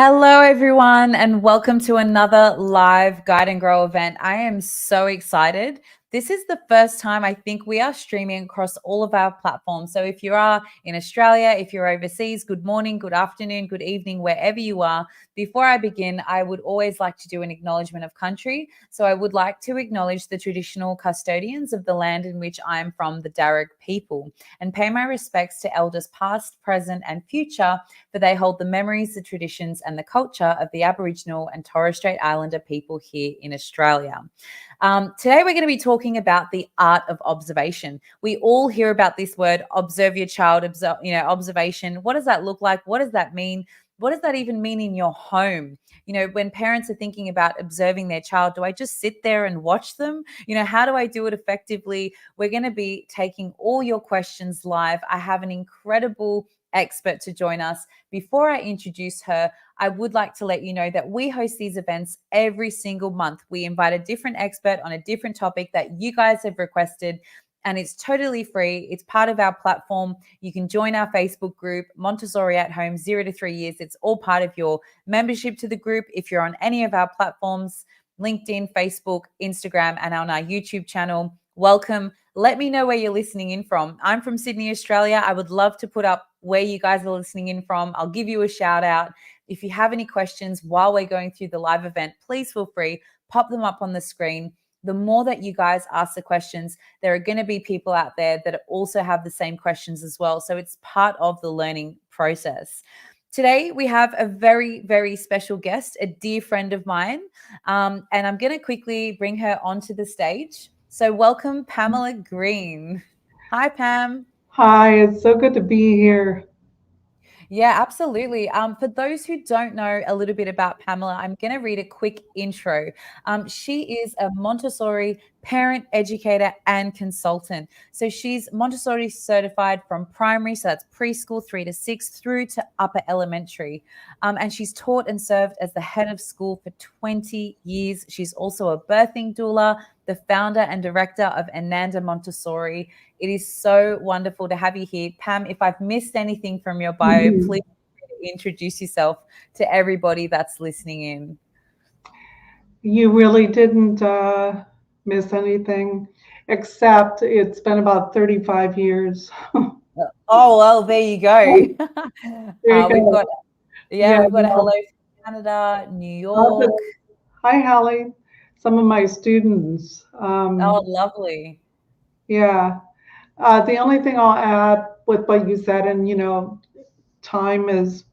Hello, everyone, and welcome to another live Guide and Grow event. I am so excited. This is the first time I think we are streaming across all of our platforms. So if you are in Australia, if you're overseas, good morning, good afternoon, good evening, wherever you are. Before I begin, I would always like to do an acknowledgement of country. So I would like to acknowledge the traditional custodians of the land in which I am from, the Darug people, and pay my respects to elders past, present, and future, for they hold the memories, the traditions, and the culture of the Aboriginal and Torres Strait Islander people here in Australia. Today, we're going to be talking about the art of observation. We all hear about this word, observe your child, observation. What does that look like? What does that mean? What does that even mean in your home? When parents are thinking about observing their child, do I just sit there and watch them? How do I do it effectively? We're going to be taking all your questions live. I have an incredible expert to join us. Before I introduce her, I would like to let you know that we host these events every single month. We invite a different expert on a different topic that you guys have requested, and it's totally free. It's part of our platform. You can join our Facebook group, Montessori at Home, 0 to 3 years. It's all part of your membership to the group. If you're on any of our platforms, LinkedIn, Facebook, Instagram, and on our YouTube channel, welcome. Let me know where you're listening in from. I'm from Sydney, Australia. I would love to put up where you guys are listening in from. I'll give you a shout out. If you have any questions while we're going through the live event, please feel free, pop them up on the screen. The more that you guys ask the questions, there are going to be people out there that also have the same questions as well. So it's part of the learning process. Today, we have a very, very special guest, a dear friend of mine, and I'm going to quickly bring her onto the stage. So welcome, Pamela Green. Hi, Pam. Hi, it's so good to be here. Yeah, absolutely. For those who don't know a little bit about Pamela, I'm going to read a quick intro. She is a Montessori parent, educator, and consultant. So she's Montessori certified from primary, so that's preschool 3 to 6, through to upper elementary. And she's taught and served as the head of school for 20 years. She's also a birthing doula, the founder and director of Ananda Montessori. It is so wonderful to have you here. Pam, if I've missed anything from your bio, please introduce yourself to everybody that's listening in. You really didn't miss anything, except it's been about 35 years. Oh, well, there you go. There you We've go. got, yeah, Yeah. we've got a hello No. from Canada, New York. Hi, Hallie. Some of my students. Oh, lovely. Yeah. The only thing I'll add with what you said, and time is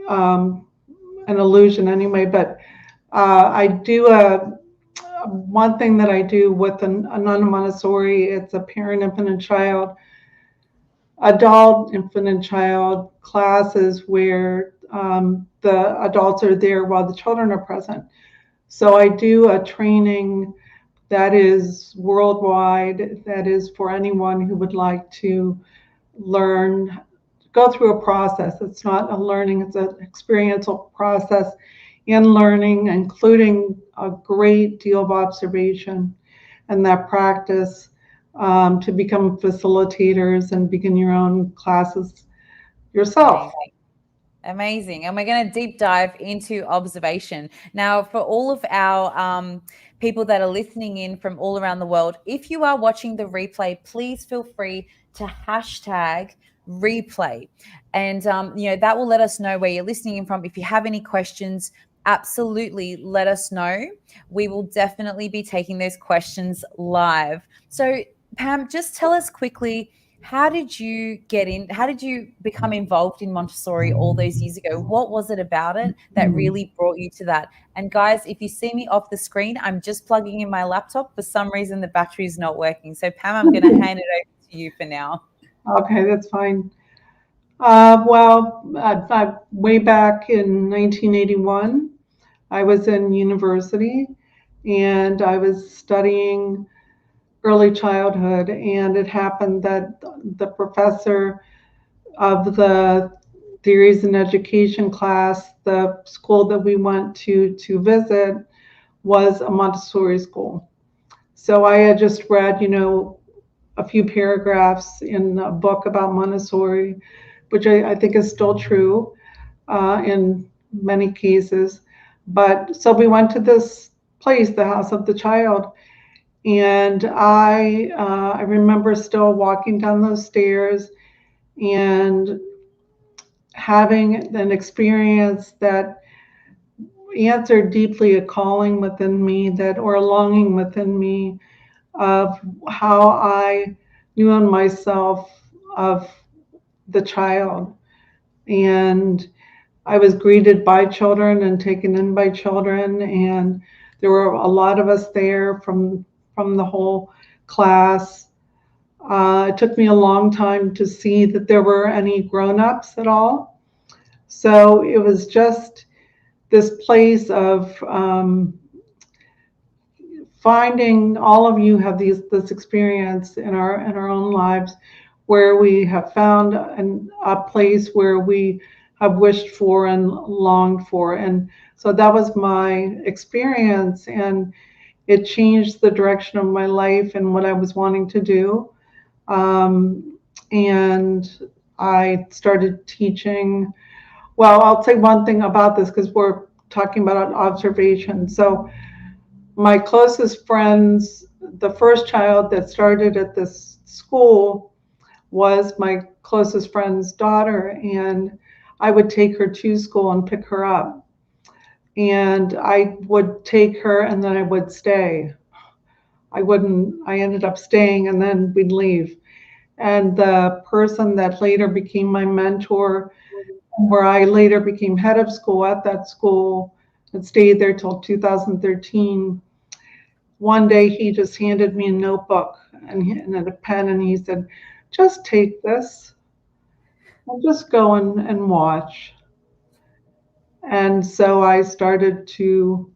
um, an illusion anyway, but I do one thing that I do with a non-Montessori, it's a parent, infant, and child, adult, infant, and child classes where the adults are there while the children are present. So I do a training that is worldwide, that is for anyone who would like to learn, go through a process. It's not a learning, it's an experiential process in learning, including a great deal of observation and that practice to become facilitators and begin your own classes yourself. Amazing. Amazing. And we're going to deep dive into observation. Now, for all of our people that are listening in from all around the world, if you are watching the replay, please feel free to hashtag replay. And, that will let us know where you're listening in from. If you have any questions, absolutely let us know. We will definitely be taking those questions live. So, Pam, just tell us quickly, how did you get in? How did you become involved in Montessori all those years ago? What was it about it that really brought you to that? And guys, if you see me off the screen, I'm just plugging in my laptop. For some reason, the battery is not working. So Pam, I'm going to hand it over to you for now. Okay, that's fine. Way back in 1981, I was in university and I was studying early childhood, and it happened that the professor of the theories in education class, the school that we went to visit, was a Montessori school. So I had just read, a few paragraphs in a book about Montessori, which I think is still true, in many cases. But so we went to this place, the house of the child, and I remember still walking down those stairs and having an experience that answered deeply a calling within me, that or a longing within me of how I knew in myself of the child. And I was greeted by children and taken in by children, and there were a lot of us there from the whole class. It took me a long time to see that there were any grown-ups at all. So it was just this place of finding all of you have this experience in our own lives where we have found a place where we have wished for and longed for. And so that was my experience, and it changed the direction of my life and what I was wanting to do. And I started teaching. Well, I'll say one thing about this because we're talking about observation. So my closest friends, the first child that started at this school was my closest friend's daughter, and I would take her to school and pick her up. And I would take her and then I would stay. I ended up staying and then we'd leave. And the person that later became my mentor, where I later became head of school at that school and stayed there till 2013, one day he just handed me a notebook and a pen, and he said, just take this and just go and watch. And so I started to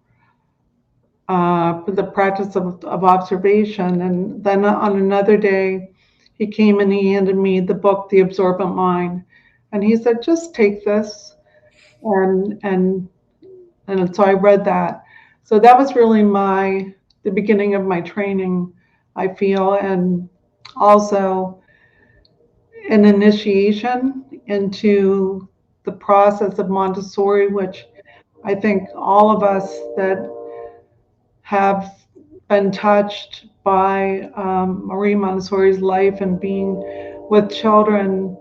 the practice of observation. And then on another day, he came and he handed me the book, The Absorbent Mind. And he said, just take this. And so I read that. So that was really the beginning of my training, I feel, and also an initiation into the process of Montessori, which I think all of us that have been touched by Marie Montessori's life and being with children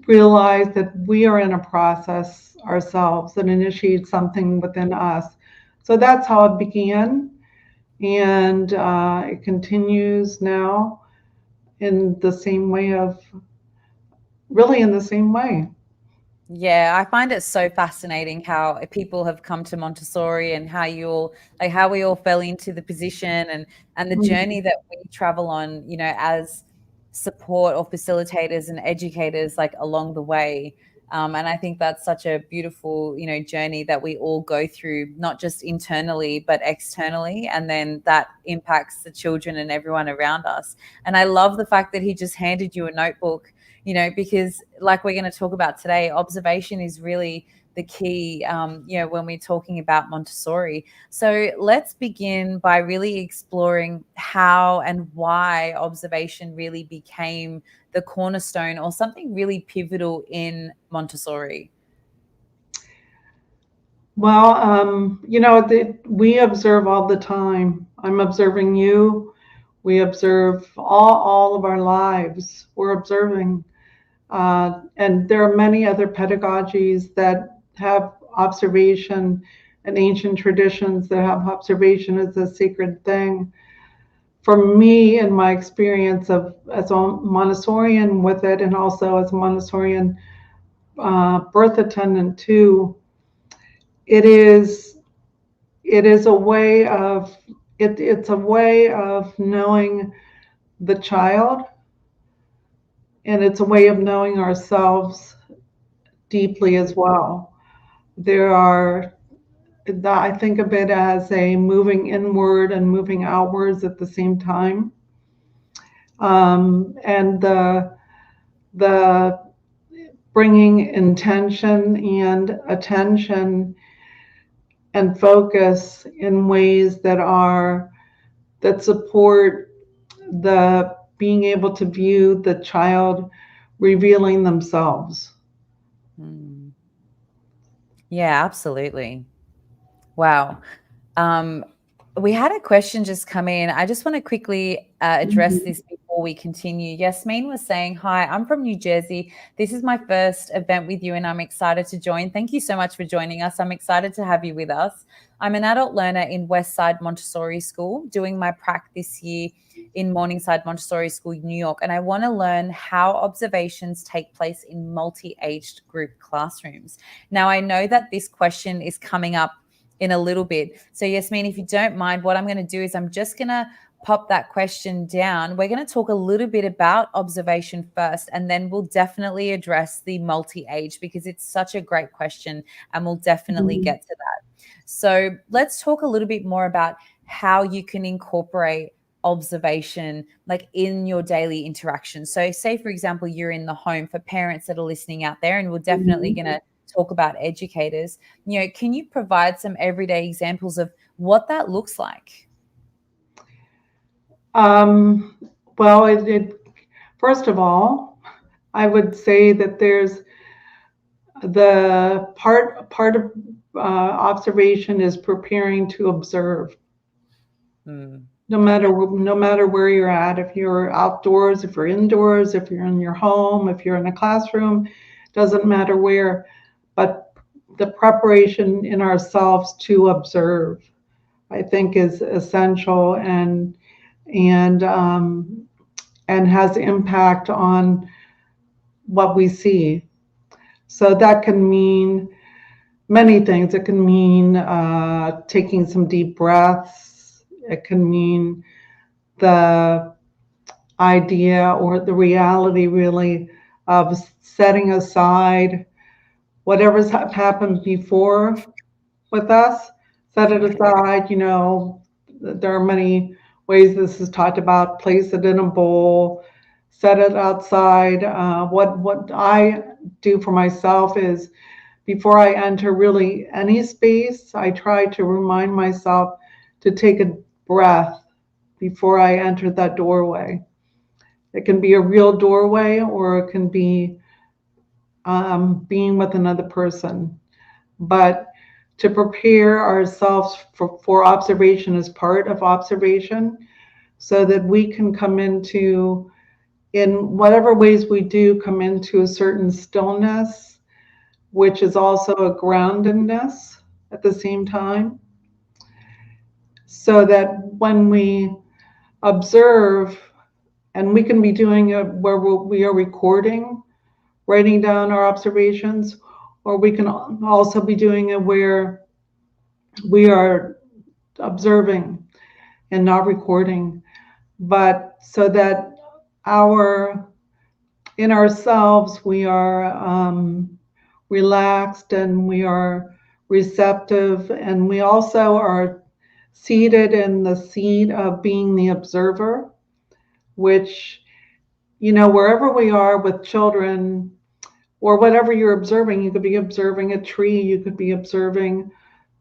realize that we are in a process ourselves that initiates something within us. So that's how it began, and it continues now in the same way really in the same way. Yeah, I find it so fascinating how people have come to Montessori and how how we all fell into the position and the journey that we travel on, as support or facilitators and educators like along the way. And I think that's such a beautiful, journey that we all go through, not just internally, but externally. And then that impacts the children and everyone around us. And I love the fact that he just handed you a notebook, because like we're going to talk about today, observation is really the key, when we're talking about Montessori. So let's begin by really exploring how and why observation really became the cornerstone or something really pivotal in Montessori. Well, we observe all the time. I'm observing you. We observe all of our lives. We're observing. And there are many other pedagogies that have observation and ancient traditions that have observation as a sacred thing. For me, in my experience as a Montessorian with it, and also as a Montessorian birth attendant too, it is a way of it's a way of knowing the child, and it's a way of knowing ourselves deeply as well. I think of it as a moving inward and moving outwards at the same time. And the bringing intention and attention and focus in ways that support the being able to view the child revealing themselves. Yeah, absolutely. Wow. Um, we had a question just come in. I just want to quickly address Mhm. this before we continue. Yasmin was saying, "Hi, I'm from New Jersey. This is my first event with you, and I'm excited to join. Thank you so much for joining us. I'm excited to have you with us. I'm an adult learner in Westside Montessori School, doing my prac this year in Morningside Montessori School, New York, and I want to learn how observations take place in multi-aged group classrooms." Now, I know that this question is coming up in a little bit. So, Yasmin, if you don't mind, what I'm going to do is I'm just going to pop that question down. We're going to talk a little bit about observation first, and then we'll definitely address the multi-age because it's such a great question, and we'll definitely Mhm. get to that. So, let's talk a little bit more about how you can incorporate observation like in your daily interaction. So say for example you're in the home, for parents that are listening out there, and we're definitely Mhm. going to talk about educators, can you provide some everyday examples of what that looks like? Um, well, first of all, I would say that there's the part of observation is preparing to observe. Mm, No matter where you're at, if you're outdoors, if you're indoors, if you're in your home, if you're in a classroom, doesn't matter where, but the preparation in ourselves to observe, I think, is essential and and has impact on what we see. So that can mean many things. It can mean taking some deep breaths. It can mean the idea or the reality, really, of setting aside whatever's happened before with us, set it aside. There are many ways this is talked about. Place it in a bowl, set it outside. What I do for myself is before I enter really any space, I try to remind myself to take a breath before I enter that doorway. It can be a real doorway, or it can be being with another person. But to prepare ourselves for observation is part of observation, so that we can come into, in whatever ways we do, come into a certain stillness, which is also a groundedness at the same time, so that when we observe, and we can be doing it where we are recording, writing down our observations, or we can also be doing it where we are observing and not recording, but so that our in ourselves we are relaxed, and we are receptive, and we also are seated in the seat of being the observer, which, wherever we are with children, or whatever you're observing. You could be observing a tree, you could be observing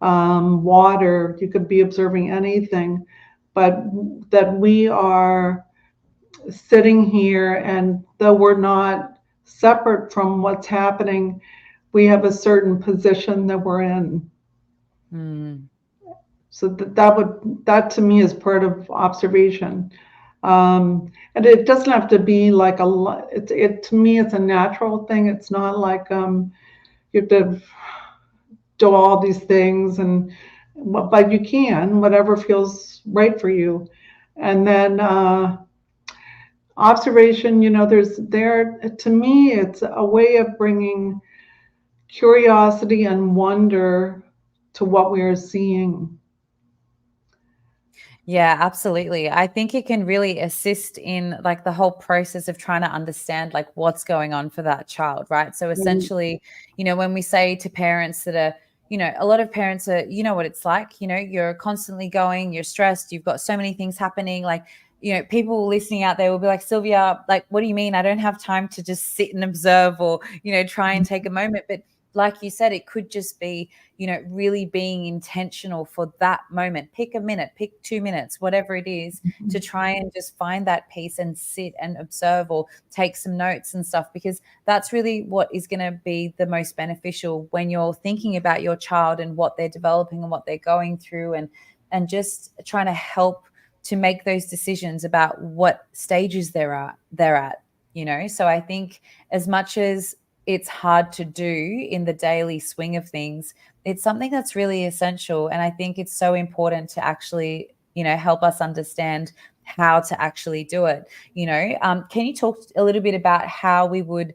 water, you could be observing anything, but that we are sitting here, and though we're not separate from what's happening, we have a certain position that we're in. mm. So that to me is part of observation. And it doesn't have to be like it to me it's a natural thing. It's not like you have to do all these things, but you can, whatever feels right for you. And then observation, there's there to me it's a way of bringing curiosity and wonder to what we are seeing. Yeah, absolutely. I think it can really assist in like the whole process of trying to understand like what's going on for that child, right? So Mm. essentially, when we say to parents that are, a lot of parents are, what it's like, you're constantly going, you're stressed, you've got so many things happening. Like, people listening out there will be like, Sylvia, like, what do you mean? I don't have time to just sit and observe or, try and take a moment. But like you said, it could just be, really being intentional for that moment. Pick a minute, pick 2 minutes, whatever it is, to try and just find that peace and sit and observe or take some notes and stuff, because that's really what is going to be the most beneficial when you're thinking about your child and what they're developing and what they're going through, and just trying to help to make those decisions about what stages they're at. So I think, as much as it's hard to do in the daily swing of things, it's something that's really essential. And I think it's so important to actually, help us understand how to actually do it. Can you talk a little bit about how we would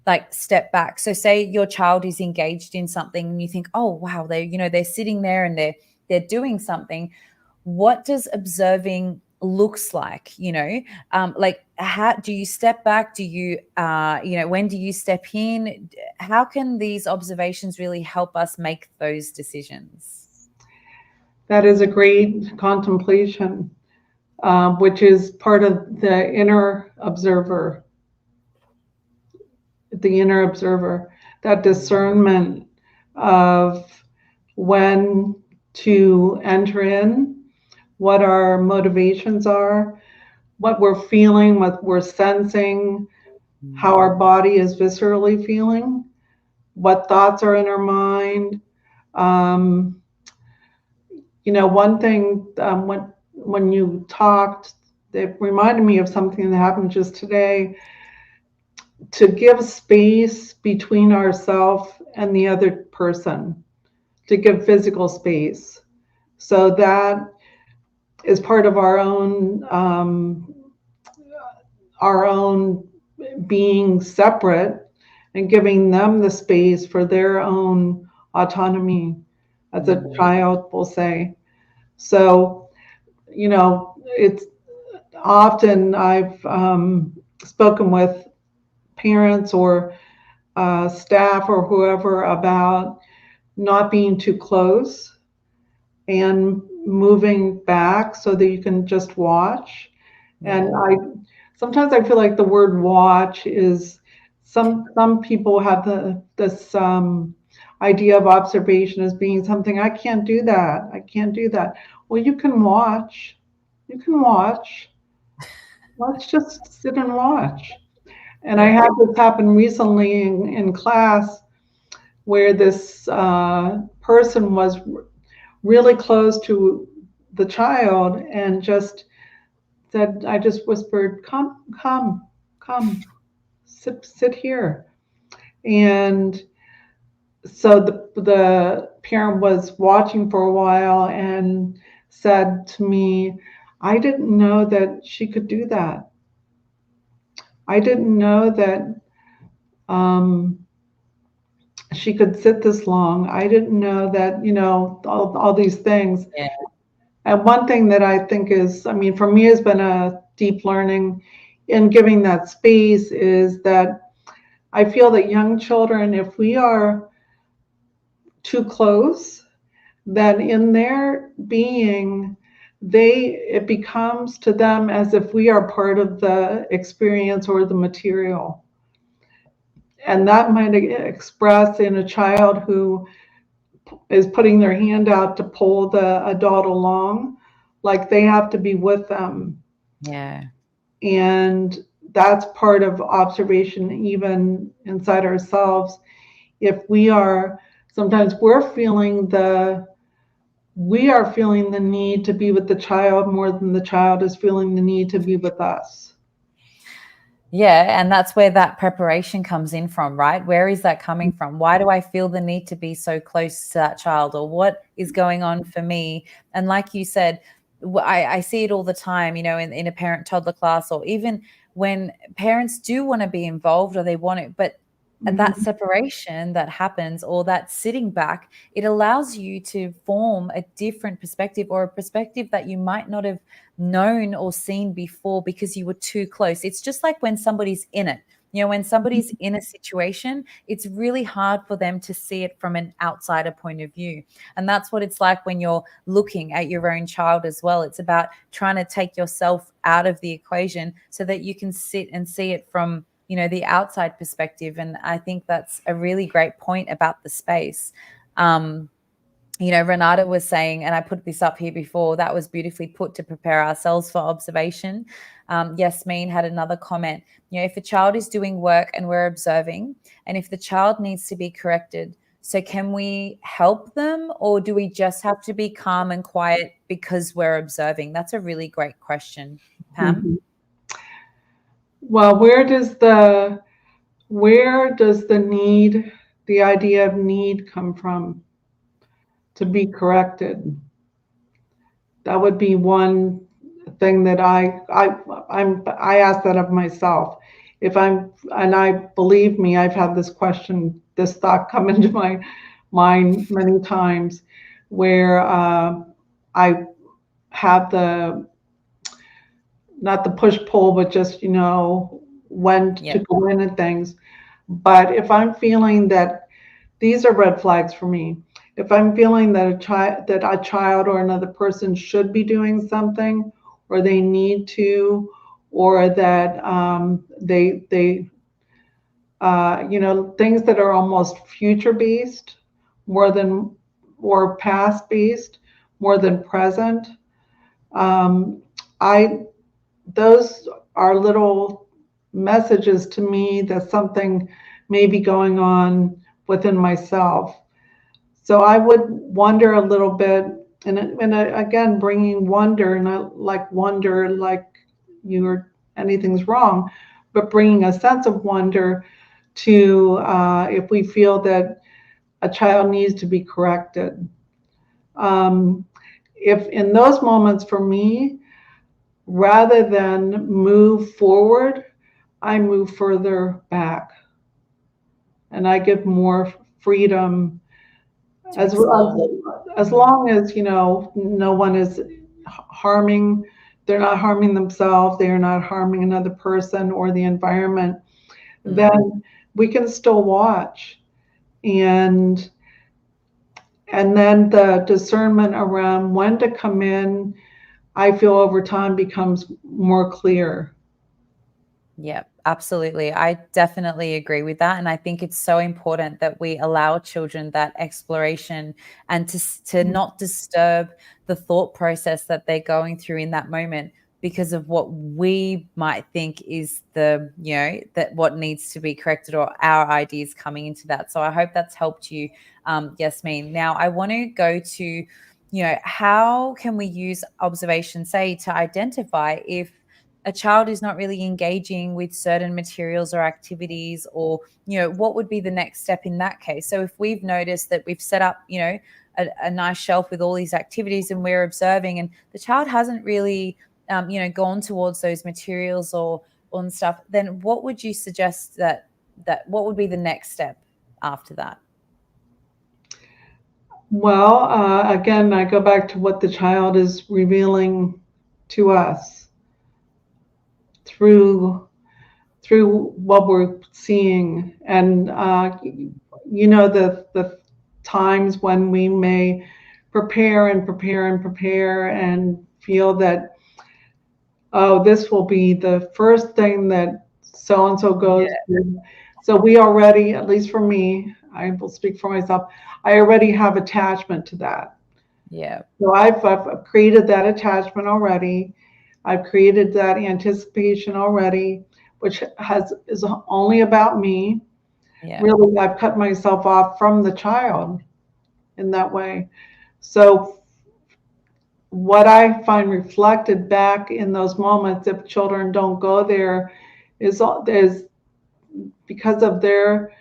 like step back? So say your child is engaged in something and you think, oh, wow, they're sitting there and they're doing something. What does observing looks like? Like, how do you step back? Do you when do you step in? How can these observations really help us make those decisions? That is a great contemplation, which is part of the inner observer, that discernment of when to enter in, what our motivations are, what we're feeling, what we're sensing, how our body is viscerally feeling, what thoughts are in our mind. One thing, when you talked, it reminded me of something that happened just today. To give space between ourselves and the other person, to give physical space. So that is part of our own being separate and giving them the space for their own autonomy, as a child will say. So, it's often I've spoken with parents or staff or whoever about not being too close and moving back so that you can just watch. And sometimes I feel like the word watch is, some people have this idea of observation as being something, I can't do that. Well, you can watch. Let's just sit and watch. And I had this happen recently in class, where this person was really close to the child and just said, I just whispered, come, sit here. And so the parent was watching for a while and said to me, I didn't know that she could do that. I didn't know that she could sit this long. I didn't know that, all these things. Yeah. And one thing that I think is, for me, has been a deep learning in giving that space, is that I feel that young children, if we are too close, then in their being, it becomes to them as if we are part of the experience or the material. And that might express in a child who is putting their hand out to pull the adult along, like they have to be with them. Yeah. And that's part of observation, even inside ourselves. If sometimes we're feeling the need to be with the child more than the child is feeling the need to be with us. Yeah, and that's where that preparation comes in from, right? Where is that coming from? Why do I feel the need to be so close to that child, or what is going on for me? And like you said, I see it all the time, in a parent-toddler class, or even when parents do want to be involved or they want it, but that separation that happens, or that sitting back, it allows you to form a different perspective, or a perspective that you might not have known or seen before because you were too close. It's just like when somebody's in it. When somebody's in a situation, it's really hard for them to see it from an outsider point of view. And that's what it's like when you're looking at your own child as well. It's about trying to take yourself out of the equation so that you can sit and see it from the outside perspective. And I think that's a really great point about the space. Renata was saying, and I put this up here before, that was beautifully put, to prepare ourselves for observation. Yasmin had another comment. If a child is doing work and we're observing, and if the child needs to be corrected, so can we help them, or do we just have to be calm and quiet because we're observing? That's a really great question, Pam. Mm-hmm. Well, where does the need, the idea of need, come from to be corrected? That would be one thing that I ask that of myself. Believe me, I've had this thought come into my mind many times, where I have not the push pull, but just when to go in and things. But if I'm feeling that these are red flags for me, if I'm feeling that a child or another person should be doing something, or they need to, or that they things that are almost future based or past based more than present, those are little messages to me that something may be going on within myself. So I would wonder a little bit, and again, bringing wonder, not like wonder like anything's wrong, but bringing a sense of wonder to if we feel that a child needs to be corrected. If in those moments for me, rather than move forward, I move further back, and I give more freedom. As long as no one is harming, they're not harming themselves, they are not harming another person or the environment, then we can still watch. And then the discernment around when to come in, I feel over time becomes more clear. Yeah, absolutely. I definitely agree with that. And I think it's so important that we allow children that exploration, and to not disturb the thought process that they're going through in that moment because of what we might think is that what needs to be corrected, or our ideas coming into that. So I hope that's helped you, Yasmin. Now I want to go to, how can we use observation, say, to identify if a child is not really engaging with certain materials or activities, or what would be the next step in that case? So if we've noticed that we've set up a nice shelf with all these activities, and we're observing, and the child hasn't really gone towards those materials or on stuff, then what would you suggest that what would be the next step after that? Well, again, I go back to what the child is revealing to us through what we're seeing. And the times when we may prepare and feel that, oh, this will be the first thing that so and so goes through. So we already, at least for me, I will speak for myself, I already have attachment to that. Yeah. So I've created that attachment already. I've created that anticipation already, which is only about me. Yeah. Really, I've cut myself off from the child in that way. So what I find reflected back in those moments, if children don't go there, is because of their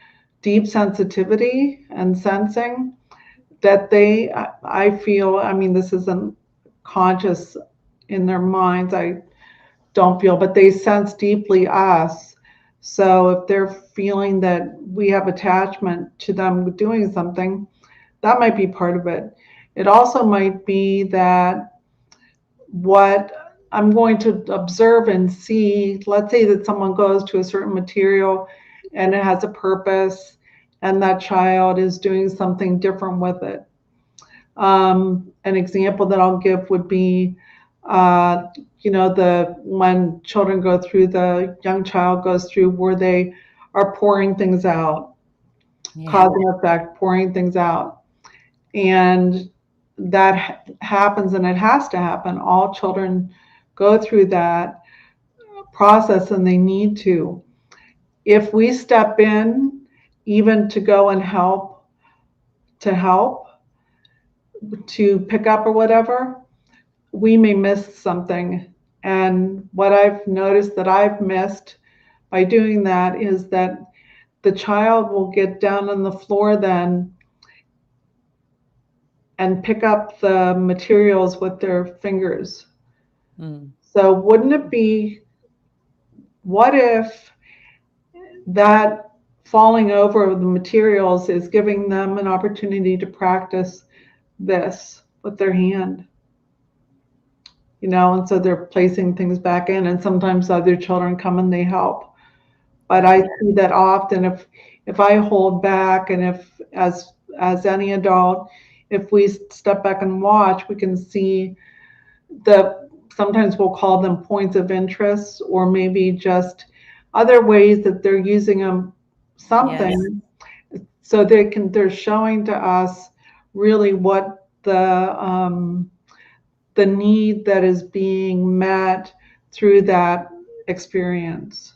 deep sensitivity and sensing, that I feel, I mean, this isn't conscious in their minds, I don't feel, but they sense deeply us. So if they're feeling that we have attachment to them doing something, that might be part of it. It also might be that what I'm going to observe and see, let's say that someone goes to a certain material and it has a purpose, and that child is doing something different with it. An example that I'll give would be You know, when children go through, the young child goes through where they are pouring things out, cause Yeah. and effect, pouring things out. And that happens, and it has to happen. All children go through that process, and they need to. If we step in, even to go and help, to pick up or whatever, we may miss something. And what I've noticed that I've missed by doing that is that the child will get down on the floor then and pick up the materials with their fingers. Mm. So wouldn't it be, what if that falling over of the materials is giving them an opportunity to practice this with their hand? You know, and so they're placing things back in, and sometimes other children come and they help. But I Yeah. see that often, if I hold back, and if as any adult, if we step back and watch, we can see the, sometimes we'll call them points of interest, or maybe just other ways that they're using them, Yes. something, so they're showing to us really what the need that is being met through that experience.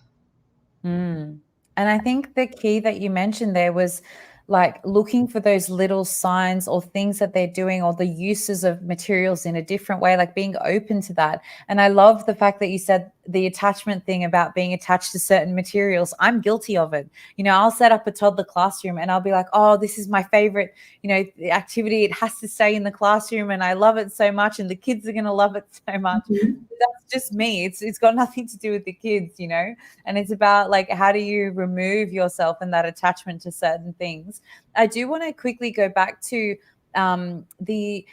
Mm. And I think the key that you mentioned there was like looking for those little signs or things that they're doing or the uses of materials in a different way, like being open to that. And I love the fact that you said the attachment thing about being attached to certain materials. I'm guilty of it. You know, I'll set up a toddler classroom and I'll be like, oh, this is my favorite, you know, the activity. It has to stay in the classroom and I love it so much and the kids are going to love it so much. Mhm. That's just me. It's got nothing to do with the kids, you know? And it's about like how do you remove yourself and that attachment to certain things. I do want to quickly go back to the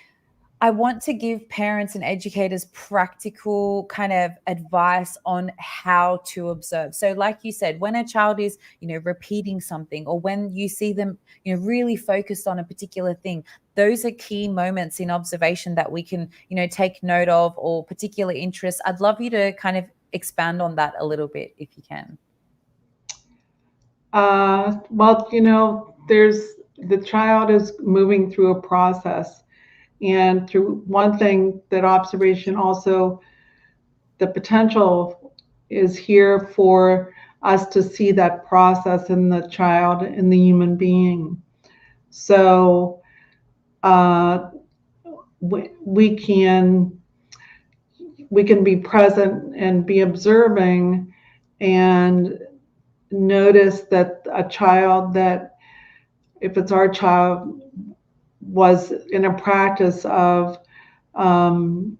I want to give parents and educators practical kind of advice on how to observe. So, like you said, when a child is, you know, repeating something or when you see them, you know, really focused on a particular thing, those are key moments in observation that we can, you know, take note of or particular interests. I'd love you to kind of expand on that a little bit if you can. Well, you know, the child is moving through a process, and through one thing that observation also, the potential is here for us to see that process in the child, in the human being. So uh, we can be present and be observing and notice that a child that, if it's our child, was in a practice of um,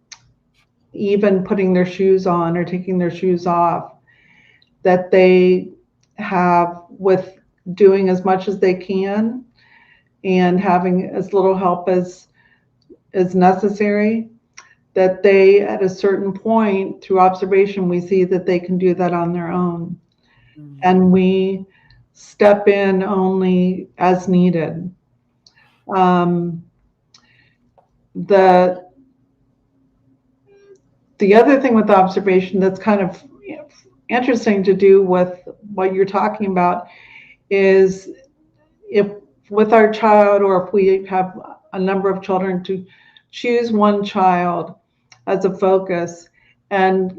even putting their shoes on or taking their shoes off, that they have, with doing as much as they can and having as little help as necessary, that they, at a certain point through observation, we see that they can do that on their own. Mm. And we step in only as needed. Um, the the other thing with observation that's kind of interesting to do with what you're talking about is, if with our child, or if we have a number of children, to choose one child as a focus, and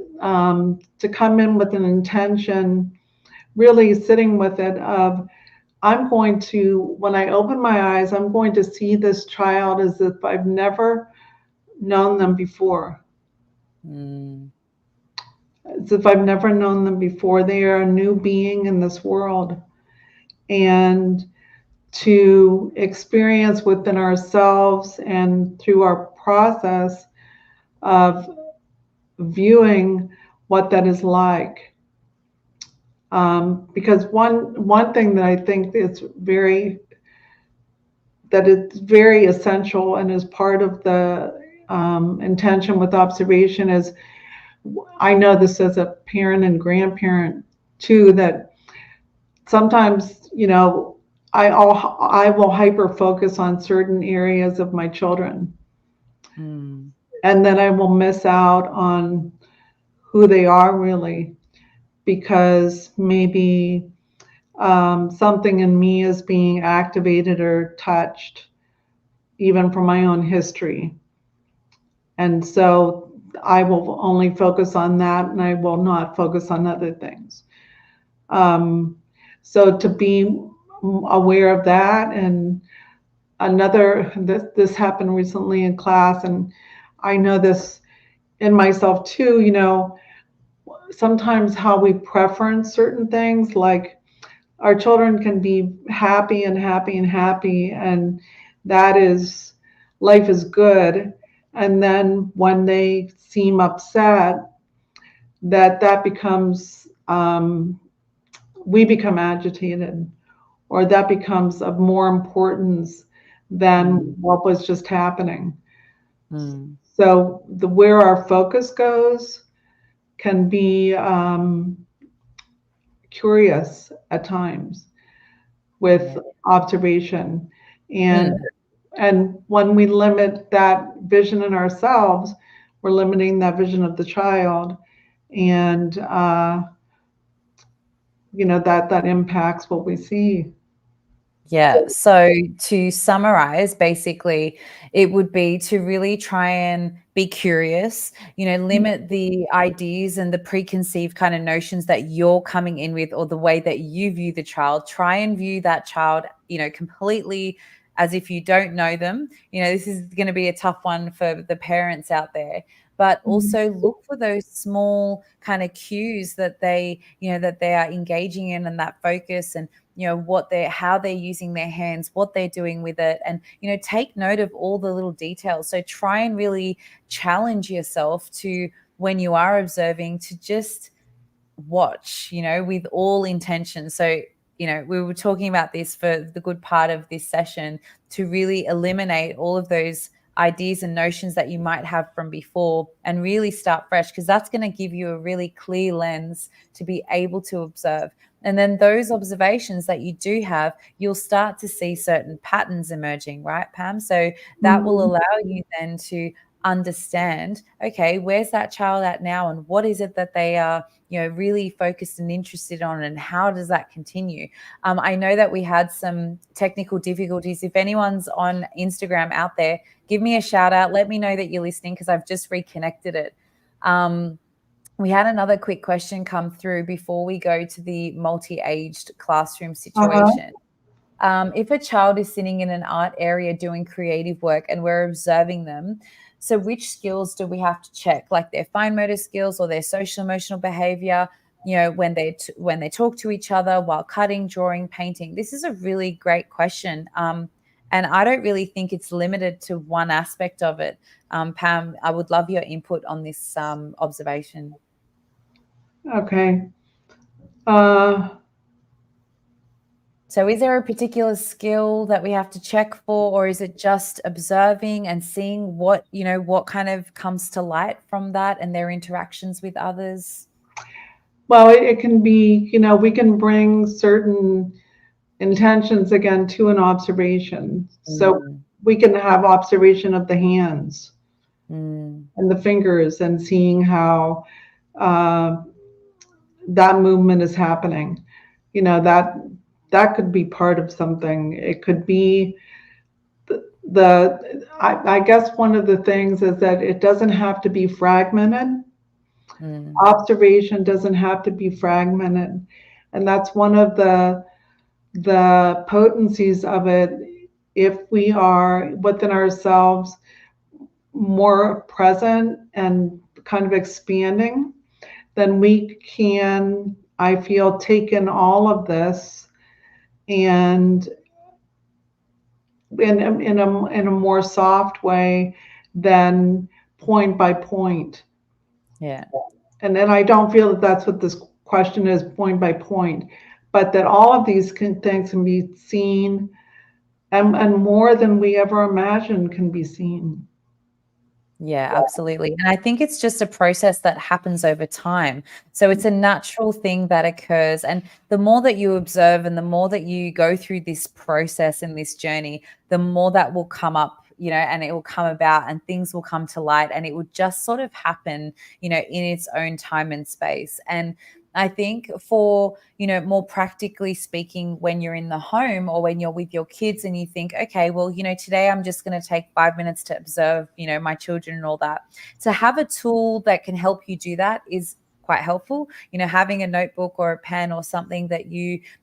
to come in with an intention, really sitting with it of, I'm going to, when I open my eyes, I'm going to see this child as if I've never known them before. Mm. As if I've never known them before. They are a new being in this world. And to experience within ourselves and through our process of viewing what that is like. Because one thing that I think that it's very essential and is part of the intention with observation is, I know this as a parent and grandparent too, that sometimes, you know, I will hyper focus on certain areas of my children. Mm. and then I will miss out on who they are really, because maybe something in me is being activated or touched, even from my own history. And so I will only focus on that and I will not focus on other things. Um, so to be aware of that. And this happened recently in class, and I know this in myself too, sometimes how we preference certain things, like our children can be happy and happy and happy, and that is, life is good. And then when they seem upset, that becomes, we become agitated, or that becomes of more importance than what was just happening. So where our focus goes can be curious at times with observation. And when we limit that vision in ourselves, we're limiting that vision of the child. And that impacts what we see. Yeah. So to summarize, basically, it would be to really try and be curious, limit the ideas and the preconceived kind of notions that you're coming in with, or the way that you view the child. Try and view that child, completely as if you don't know them. This is going to be a tough one for the parents out there, but also look for those small kind of cues that they are engaging in, and that focus, and how they're using their hands, what they're doing with it, and take note of all the little details. So try and really challenge yourself to, when you are observing, to just watch, with all intention. So we were talking about this for the good part of this session, to really eliminate all of those ideas and notions that you might have from before, and really start fresh, because that's going to give you a really clear lens to be able to observe. And then those observations that you do have, you'll start to see certain patterns emerging, right, Pam? So that will allow you then to understand, okay, where's that child at now, and what is it that they are really focused and interested on, and how does that continue? I know that we had some technical difficulties. If anyone's on Instagram out there, give me a shout out, let me know that you're listening, because I've just reconnected it. We had another quick question come through before we go to the multi-aged classroom situation. If a child is sitting in an art area doing creative work and we're observing them, so which skills do we have to check, like their fine motor skills or their social emotional behavior, when they talk to each other while cutting, drawing, painting? This is a really great question. And I don't really think it's limited to one aspect of it. Pam, I would love your input on this observation. Okay. So is there a particular skill that we have to check for, or is it just observing and seeing what kind of comes to light from that and their interactions with others? Well, it can be, we can bring certain intentions again to an observation. So we can have observation of the hands and the fingers, and seeing how that movement is happening. That could be part of something. It could be I guess one of the things is that it doesn't have to be fragmented. Observation doesn't have to be fragmented. And that's one of the potencies of it. If we are within ourselves more present and kind of expanding, then we can, I feel, take in all of this, and in a more soft way than point by point. Yeah. And then I don't feel that that's what this question is, point by point, but that all of these things can be seen, and more than we ever imagined can be seen. Yeah, absolutely. And I think it's just a process that happens over time. So it's a natural thing that occurs. And the more that you observe and the more that you go through this process and this journey, the more that will come up and it will come about and things will come to light and it will just sort of happen, in its own time and space. And I think for, more practically speaking, when you're in the home or when you're with your kids and you think, okay, well, today I'm just going to take 5 minutes to observe, my children and all that. To have a tool that can help you do that is quite helpful. Having a notebook or a pen or something that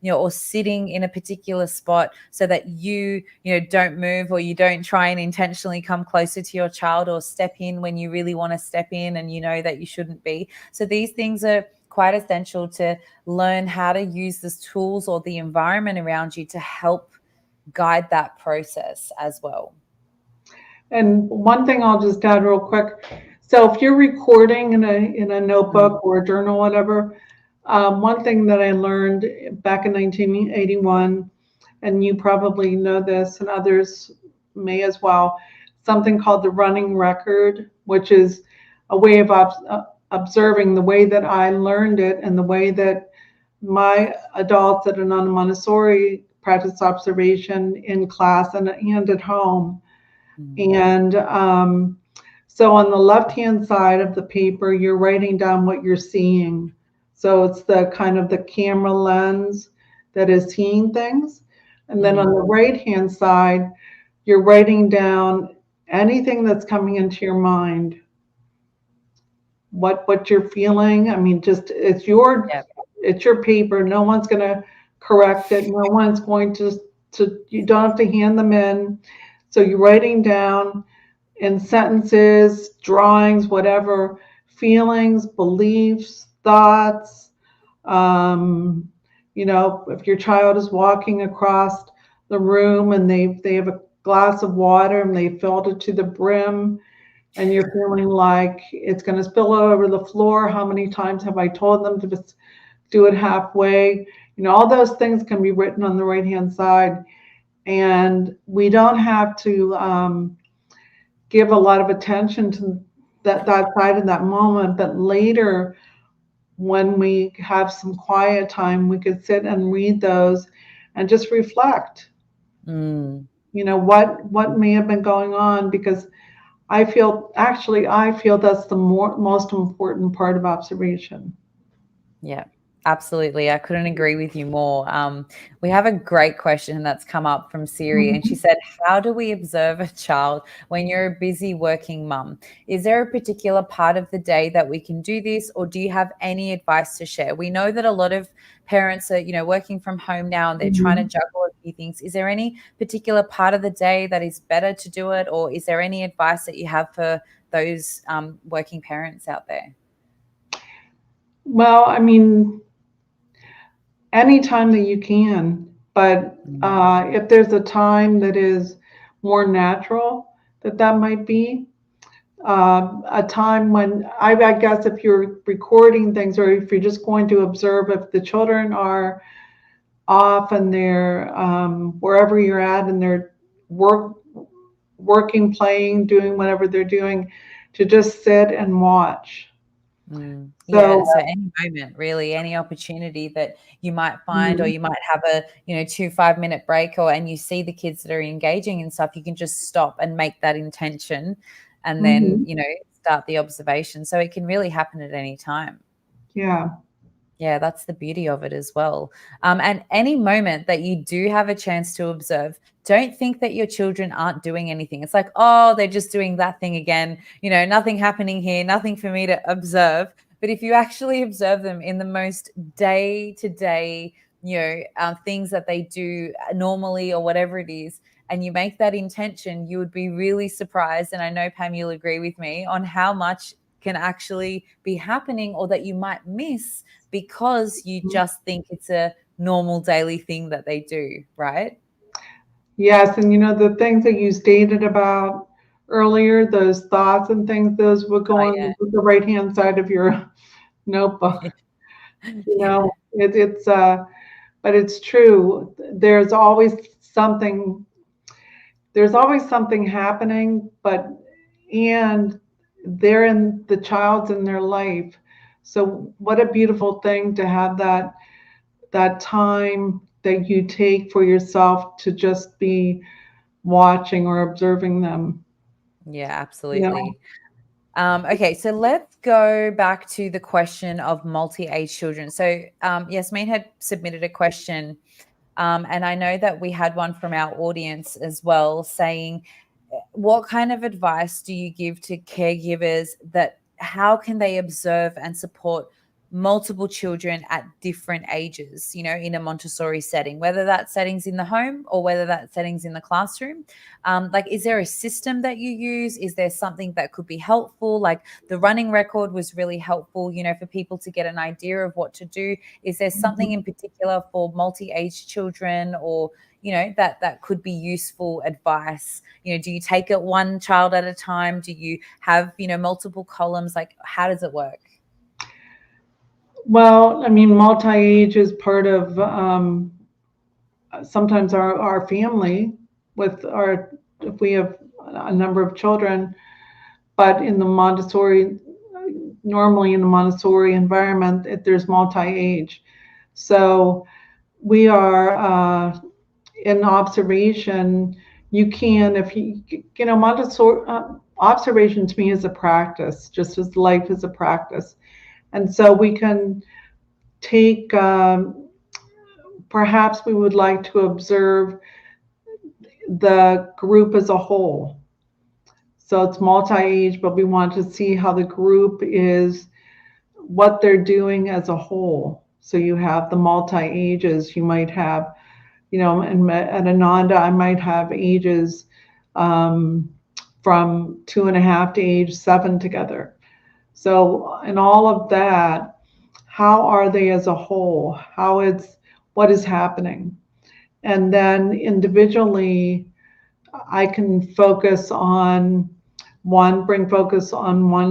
or sitting in a particular spot so that you don't move, or you don't try and intentionally come closer to your child or step in when you really want to step in and that you shouldn't be. So these things are quite essential to learn how to use the tools or the environment around you to help guide that process as well. And one thing I'll just add real quick. So if you're recording in a notebook or a journal, whatever, one thing that I learned back in 1981, and you probably know this and others may as well, something called the running record, which is a way of observing the way that I learned it and the way that my adults at Ananda Montessori practice observation in class and at home. And so on the left-hand side of the paper, you're writing down what you're seeing. So it's the kind of the camera lens that is seeing things. And then on the right-hand side, you're writing down anything that's coming into your mind. What you're feeling. I mean, just it's your paper. No one's going to correct it. No one's going to you don't have to hand them in. So you're writing down in sentences, drawings, whatever, feelings, beliefs, thoughts. If your child is walking across the room and they have a glass of water and they filled it to the brim, and you're feeling like it's going to spill over the floor, how many times have I told them to just do it halfway? All those things can be written on the right-hand side. And we don't have to give a lot of attention to that side in that moment. But later, when we have some quiet time, we could sit and read those and just reflect. What may have been going on, because I feel that's the most important part of observation. Yeah, absolutely. I couldn't agree with you more. We have a great question that's come up from Siri, and she said, how do we observe a child when you're a busy working mum? Is there a particular part of the day that we can do this, or do you have any advice to share? We know that a lot of parents are, working from home now and they're trying to juggle a few things. Is there any particular part of the day that is better to do it, or is there any advice that you have for those working parents out there? Well, I mean, anytime that you can, but if there's a time that is more natural, that might be a time when I guess if you're recording things, or if you're just going to observe, if the children are off and they're wherever you're at and they're working, playing, doing whatever they're doing, to just sit and watch. So any moment, really, any opportunity that you might find, or you might have a 2-5-minute break, and you see the kids that are engaging and stuff, you can just stop and make that intention, and then start the observation. So it can really happen at any time. Yeah, that's the beauty of it as well. And any moment that you do have a chance to observe, don't think that your children aren't doing anything. It's like, oh, they're just doing that thing again. Nothing happening here, nothing for me to observe. But if you actually observe them in the most day-to-day, things that they do normally or whatever it is, and you make that intention, you would be really surprised. And I know, Pam, you'll agree with me on how much can actually be happening, or that you might miss because you just think it's a normal daily thing that they do, right? Yes, and the things that you stated about earlier, those thoughts and things, those would go on the right-hand side of your notebook. It's but it's true. There's always something happening, and they're in the child's in their life. So what a beautiful thing to have that time that you take for yourself to just be watching or observing them. Yeah, absolutely. Okay, so let's go back to the question of multi-age children. So Yasmin had submitted a question, and I know that we had one from our audience as well saying, what kind of advice do you give to caregivers that how can they observe and support multiple children at different ages, in a Montessori setting, whether that setting's in the home or whether that setting's in the classroom? Like, is there a system that you use? Is there something that could be helpful? Like the running record was really helpful, for people to get an idea of what to do. Is there something in particular for multi-age children, or that could be useful advice? Do you take it one child at a time? Do you have multiple columns? Like, how does it work? Well, I mean, multi-age is part of sometimes our family with if we have a number of children, but in the Montessori, normally in the Montessori environment, there's multi-age. So we are in observation. You can, if Montessori, observation to me is a practice, just as life is a practice. And so we can take, perhaps we would like to observe the group as a whole. So it's multi-age, but we want to see how the group is, what they're doing as a whole. So you have the multi-ages. You might have, and at Ananda, I might have ages from 2.5 to age 7 together. So in all of that, how are they as a whole? What is happening? And then individually, I can bring focus on one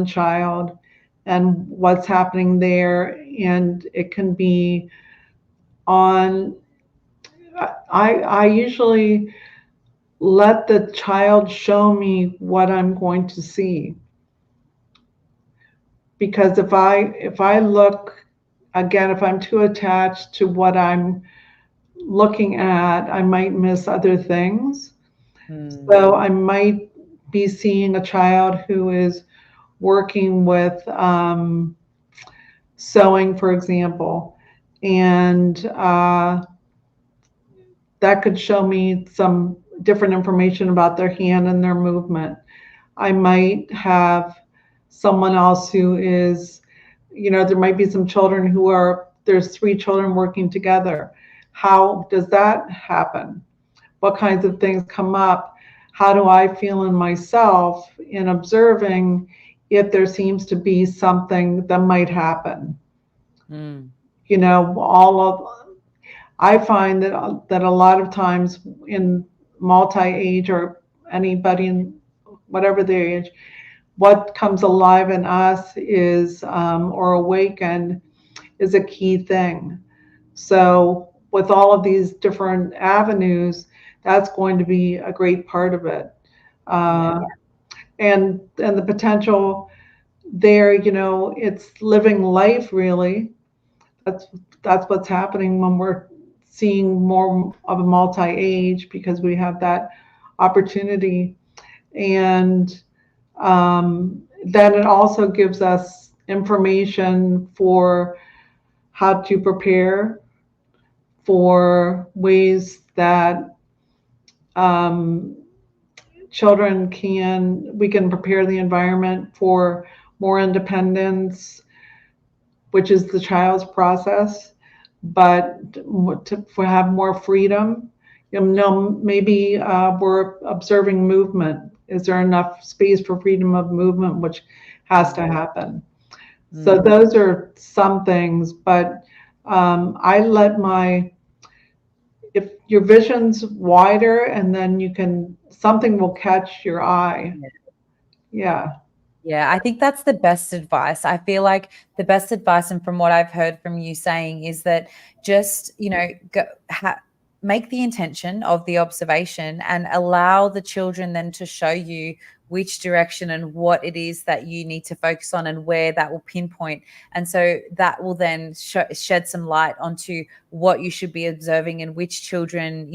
child and what's happening there. And it can be on, I usually let the child show me what I'm going to see. Because if I look, again, if I'm too attached to what I'm looking at, I might miss other things. So I might be seeing a child who is working with sewing, for example, and that could show me some different information about their hand and their movement. I might have someone else who is, there might be some children there's 3 children working together. How does that happen? What kinds of things come up? How do I feel in myself in observing if there seems to be something that might happen? I find that a lot of times in multi-age or anybody in whatever their age, what comes alive in us is, or awakened, is a key thing. So with all of these different avenues, that's going to be a great part of it. And the potential there, it's living life really. That's what's happening when we're seeing more of a multi-age, because we have that opportunity. And then it also gives us information for how to prepare for ways that we can prepare the environment for more independence, which is the child's process, but to have more freedom. Maybe we're observing movement. Is there enough space for freedom of movement, which has to happen? So those are some things, but if your vision's wider, and then something will catch your eye. Yeah. Yeah, I think that's the best advice. I feel like the best advice, and from what I've heard from you saying, is that just, make the intention of the observation and allow the children then to show you which direction and what it is that you need to focus on and where that will pinpoint. And so that will then shed some light onto what you should be observing and which children,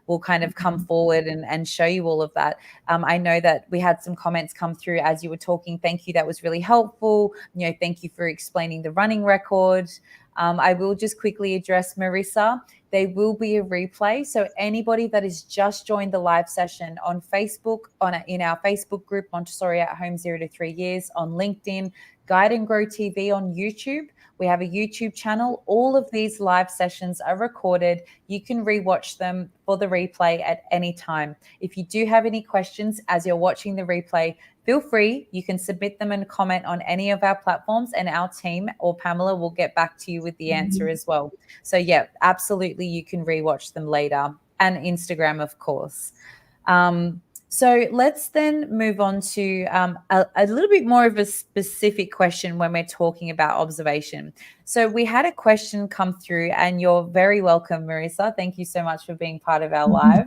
will kind of come forward and show you all of that. I know that we had some comments come through as you were talking. Thank you. That was really helpful. Thank you for explaining the running record. I will just quickly address Marissa. There will be a replay. So anybody that has just joined the live session on Facebook, in our Facebook group, Montessori at Home 0 to 3 years, on LinkedIn, Guide and Grow TV on YouTube. We have a YouTube channel. All of these live sessions are recorded. You can rewatch them for the replay at any time. If you do have any questions as you're watching the replay, feel free. You can submit them and comment on any of our platforms, and our team or Pamela will get back to you with the answer as well. So yeah, absolutely, you can rewatch them later, and Instagram, of course. So let's then move on to a little bit more of a specific question when we're talking about observation. So we had a question come through, and you're very welcome, Marissa. Thank you so much for being part of our live.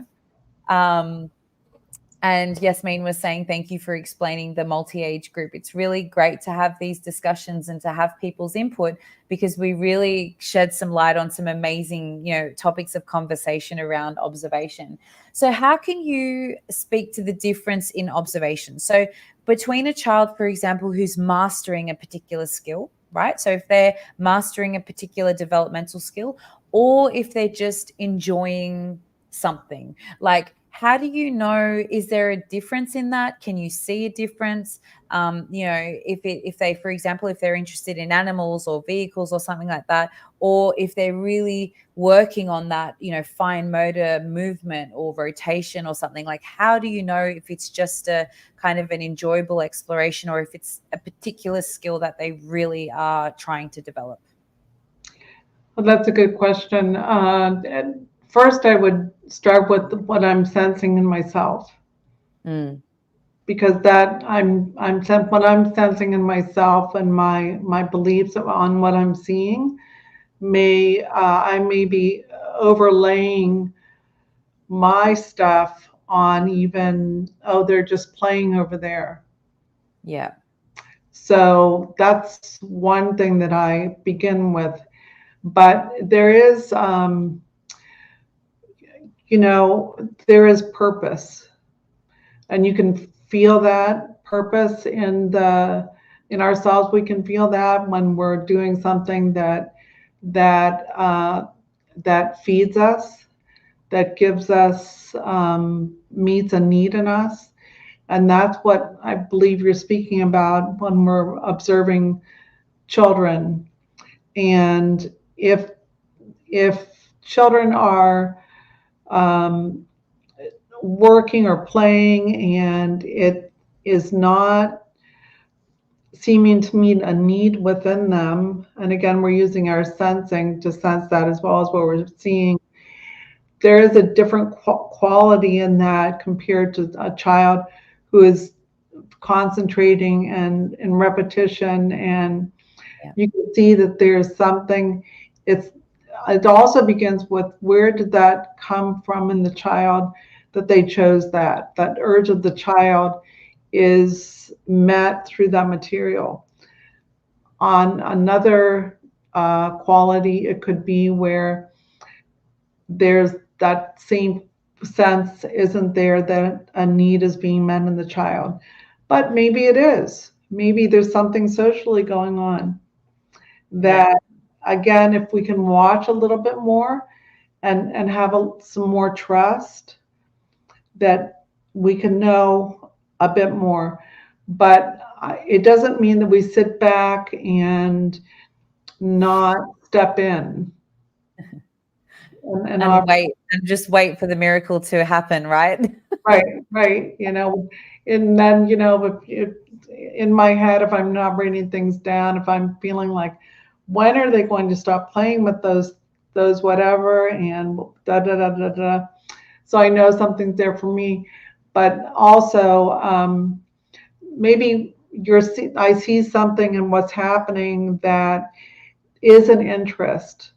And Yasmin was saying, thank you for explaining the multi-age group. It's really great to have these discussions and to have people's input, because we really shed some light on some amazing, topics of conversation around observation. So how can you speak to the difference in observation? So between a child, for example, who's mastering a particular skill, right? So if they're mastering a particular developmental skill, or if they're just enjoying something, like, how do you know, is there a difference in that? Can you see a difference? If they, for example, if they're interested in animals or vehicles or something like that, or if they're really working on that, fine motor movement or rotation or something, like, how do you know if it's just a kind of an enjoyable exploration or if it's a particular skill that they really are trying to develop? Well, that's a good question. First, I would start with what I'm sensing in myself, because that what I'm sensing in myself and my beliefs on what I'm seeing I may be overlaying my stuff on even, they're just playing over there. Yeah. So that's one thing that I begin with. But there is, there is purpose, and you can feel that purpose in ourselves. We can feel that when we're doing something that feeds us, that gives us, meets a need in us. And that's what I believe you're speaking about when we're observing children. And if children are working or playing and it is not seeming to meet a need within them, and again, we're using our sensing to sense that as well as what we're seeing, there is a different quality in that compared to a child who is concentrating and in repetition, and you can see that there's something. It also begins with, where did that come from in the child that they chose that urge of the child is met through that material. On another quality, it could be where there's that same sense isn't there that a need is being met in the child, but maybe it is. Maybe there's something socially going on that, again, if we can watch a little bit more and have some more trust, that we can know a bit more. But it doesn't mean that we sit back and not step in and wait and just wait for the miracle to happen, right? Right. And then, if in my head, if I'm not writing things down, if I'm feeling like, when are they going to stop playing with those whatever, and da da da da da. So I know something's there for me, but also maybe I see something in what's happening that is an interest.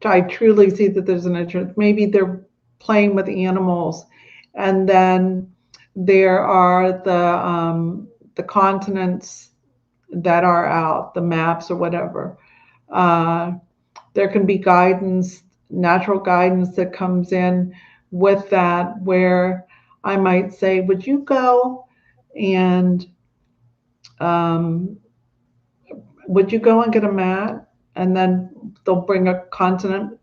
I truly see that there's an interest. Maybe they're playing with animals, and then there are the continents that are out, the maps or whatever. Uh, there can be guidance, natural guidance that comes in with that, where I might say, would you go and um, would you go and get a mat? And then they'll bring a continent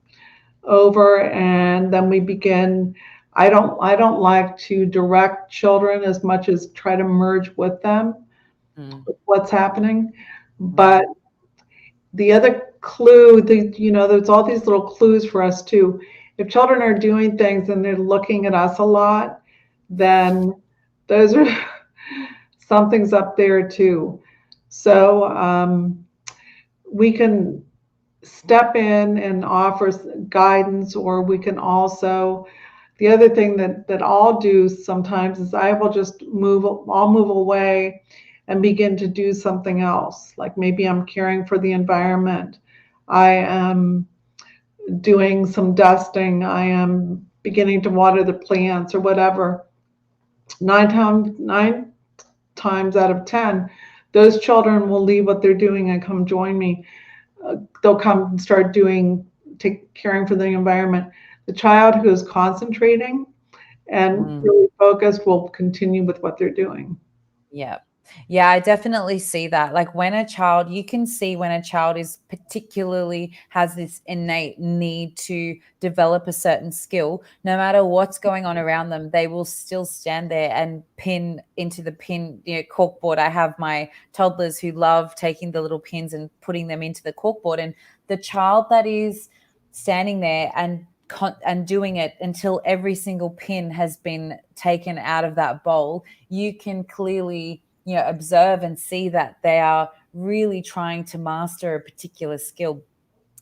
over, and then we begin. I don't like to direct children as much as try to merge with them Mm, with what's happening. mm, But the other clue, there's all these little clues for us too. If children are doing things and they're looking at us a lot, then those are something's up there too. So we can step in and offer guidance, or we can also, the other thing that I'll do sometimes is I'll move away and begin to do something else. Like maybe I'm caring for the environment. I am doing some dusting. I am beginning to water the plants or whatever. Nine times out of 10, those children will leave what they're doing and come join me. They'll come and start caring for the environment. The child who is concentrating and mm. really focused will continue with what they're doing. Yeah. Yeah, I definitely see that. Like when a child, you can see when a child is particularly has this innate need to develop a certain skill, no matter what's going on around them, they will still stand there and pin into the corkboard. I have my toddlers who love taking the little pins and putting them into the corkboard. And the child that is standing there and doing it until every single pin has been taken out of that bowl, you can clearly observe and see that they are really trying to master a particular skill.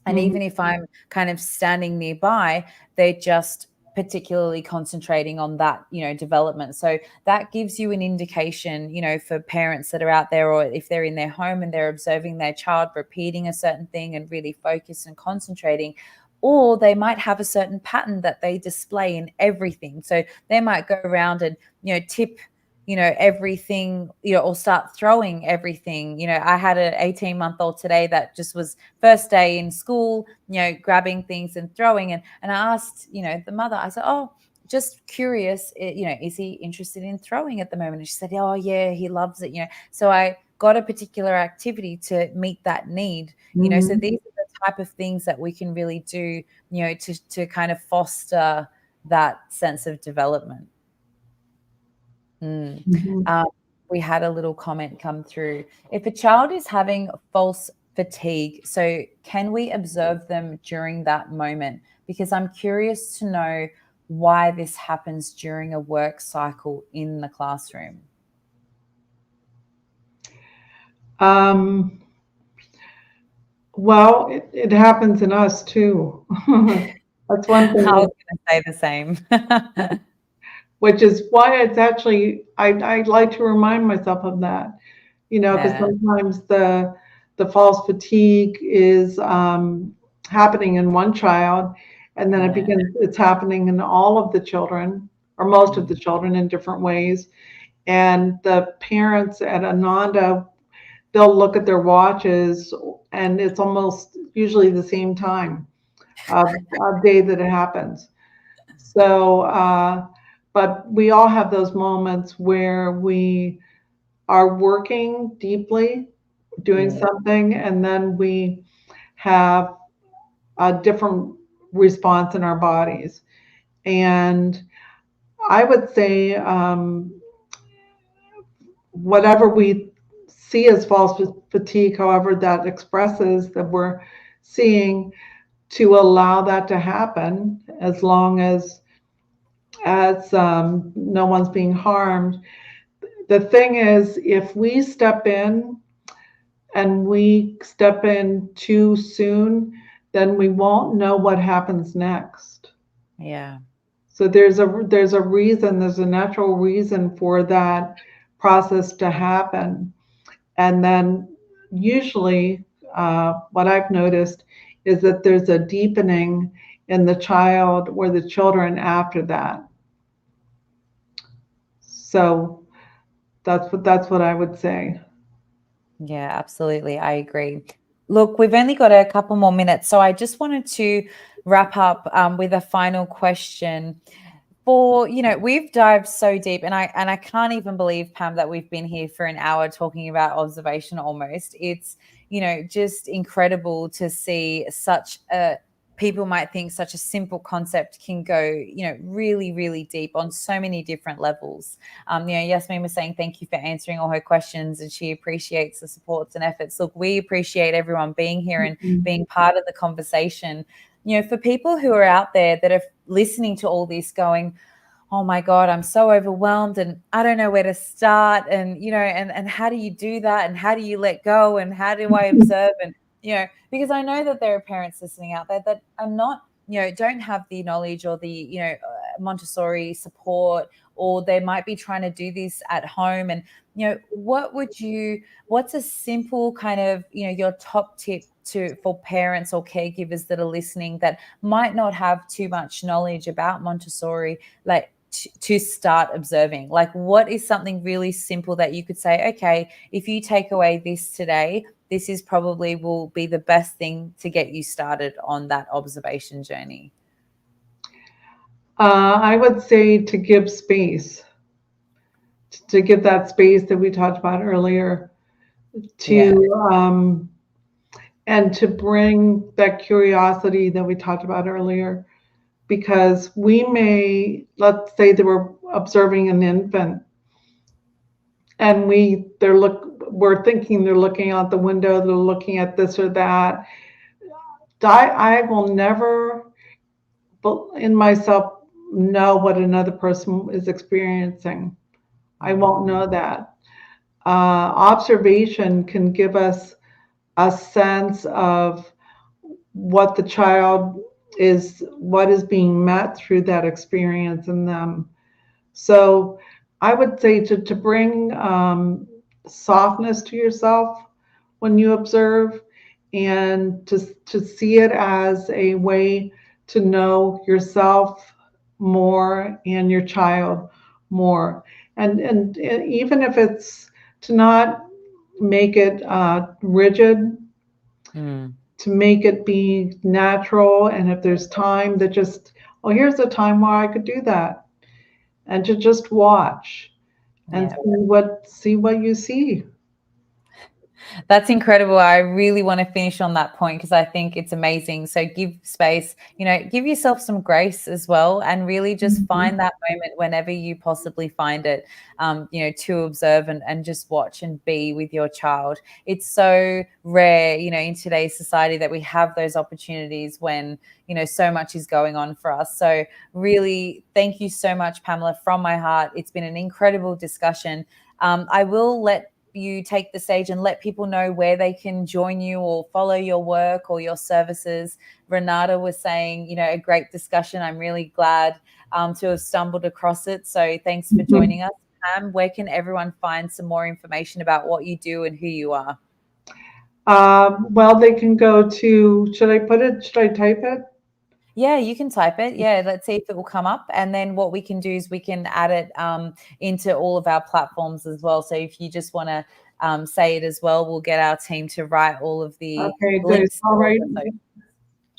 And Mhm. even if I'm kind of standing nearby, they're just particularly concentrating on that development. So that gives you an indication for parents that are out there, or if they're in their home and they're observing their child repeating a certain thing and really focused and concentrating. Or they might have a certain pattern that they display in everything. So they might go around and tip everything, or start throwing everything. I had an 18-month-old today that just was first day in school, grabbing things and throwing. And I asked, the mother, I said, oh, just curious, is he interested in throwing at the moment? And she said, oh yeah, he loves it. So I got a particular activity to meet that need. So Mhm. these are the type of things that we can really do, to kind of foster that sense of development. Mm. Mhm. Um, we had a little comment come through. If a child is having false fatigue, so can we observe them during that moment? Because I'm curious to know why this happens during a work cycle in the classroom. Um, well, it happens in us too. That's one I thing, was going to say the same. which is why it's actually, I like to remind myself of that, because Yeah. sometimes the false fatigue is happening in one child, and then Yeah. it's happening in all of the children, or most of the Mm. children, in different ways. And the parents at Ananda, they'll look at their watches, and it's almost usually the same time of day that it happens. So, but we all have those moments where we are working deeply, doing Mm. something, and then we have a different response in our bodies. And I would say, whatever we see as false fatigue, however that expresses that we're seeing, to allow that to happen, as long as no one's being harmed. The thing is, if we step in and we step in too soon, then we won't know what happens next. Yeah. So there's a reason, there's a natural reason for that process to happen. And then usually, what I've noticed is that there's a deepening in the child or the children after that. So that's what I would say. Yeah, absolutely. I agree. Look, we've only got a couple more minutes, so I just wanted to wrap up with a final question. We've dived so deep, and I can't even believe, Pam, that we've been here for an hour talking about observation almost. It's just incredible to see such a people might think such a simple concept can go really, really deep on so many different levels. Yasmin was saying thank you for answering all her questions, and she appreciates the supports and efforts. Look, we appreciate everyone being here and being part of the conversation. For people who are out there that are listening to all this going, oh my God, I'm so overwhelmed and I don't know where to start. And, and how do you do that? And how do you let go? And how do I observe? And, because I know that there are parents listening out there that are not, don't have the knowledge or the, Montessori support, or they might be trying to do this at home. And, what's a simple kind of, your top tip for parents or caregivers that are listening that might not have too much knowledge about Montessori, like to start observing? Like, what is something really simple that you could say, okay, if you take away this today, this is probably will be the best thing to get you started on that observation journey? I would say to give space, to give that space that we talked about earlier, to and to bring that curiosity that we talked about earlier, because let's say that we're observing an infant, and we're thinking they're looking out the window, they're looking at this or that. I will never in myself know what another person is experiencing. I won't know that. Observation can give us a sense of what the child what is being met through that experience in them. So I would say to bring softness to yourself when you observe, and to see it as a way to know yourself more and your child more. And even if it's to not make it rigid, to make it be natural. And if there's time that just, oh, here's a time where I could do that, and to just watch and see what you see. That's incredible. I really want to finish on that point because I think it's amazing. So give space, give yourself some grace as well, and really just find that moment whenever you possibly find it, to observe and just watch and be with your child. It's so rare, in today's society that we have those opportunities when, so much is going on for us. So really, thank you so much, Pamela, from my heart. It's been an incredible discussion. I will let you take the stage and let people know where they can join you or follow your work or your services. Renata was saying, a great discussion. I'm really glad to have stumbled across it. So thanks for joining us. Pam, where can everyone find some more information about what you do and who you are? Well, they can go to, should I type it? Yeah, you can type it. Yeah, let's see if it will come up. And then what we can do is we can add it into all of our platforms as well. So if you just want to say it as well, we'll get our team to write all of the links. All right.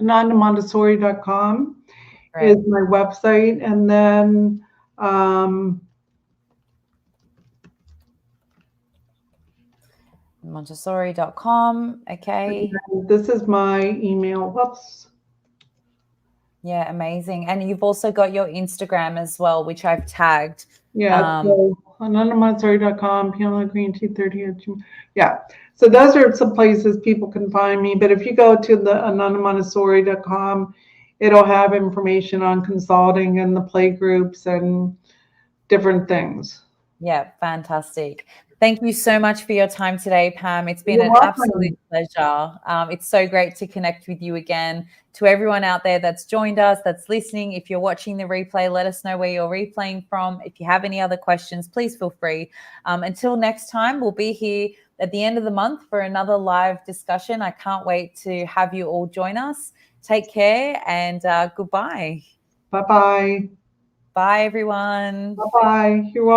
Montessori.com is my website. And then Montessori.com. Okay. This is my email. Whoops. Yeah, amazing. And you've also got your Instagram as well, which I've tagged. Yeah, so Montessori.com, Pamela Green T30. Yeah, so those are some places people can find me. But if you go to the Montessori.com, it'll have information on consulting and the play groups and different things. Yeah, fantastic. Thank you so much for your time today, Pam. It's been an absolute pleasure. It's so great to connect with you again. To everyone out there that's joined us, that's listening, if you're watching the replay, let us know where you're replaying from. If you have any other questions, please feel free. Until next time, we'll be here at the end of the month for another live discussion. I can't wait to have you all join us. Take care and goodbye. Bye-bye. Bye, everyone. Bye-bye. You're welcome.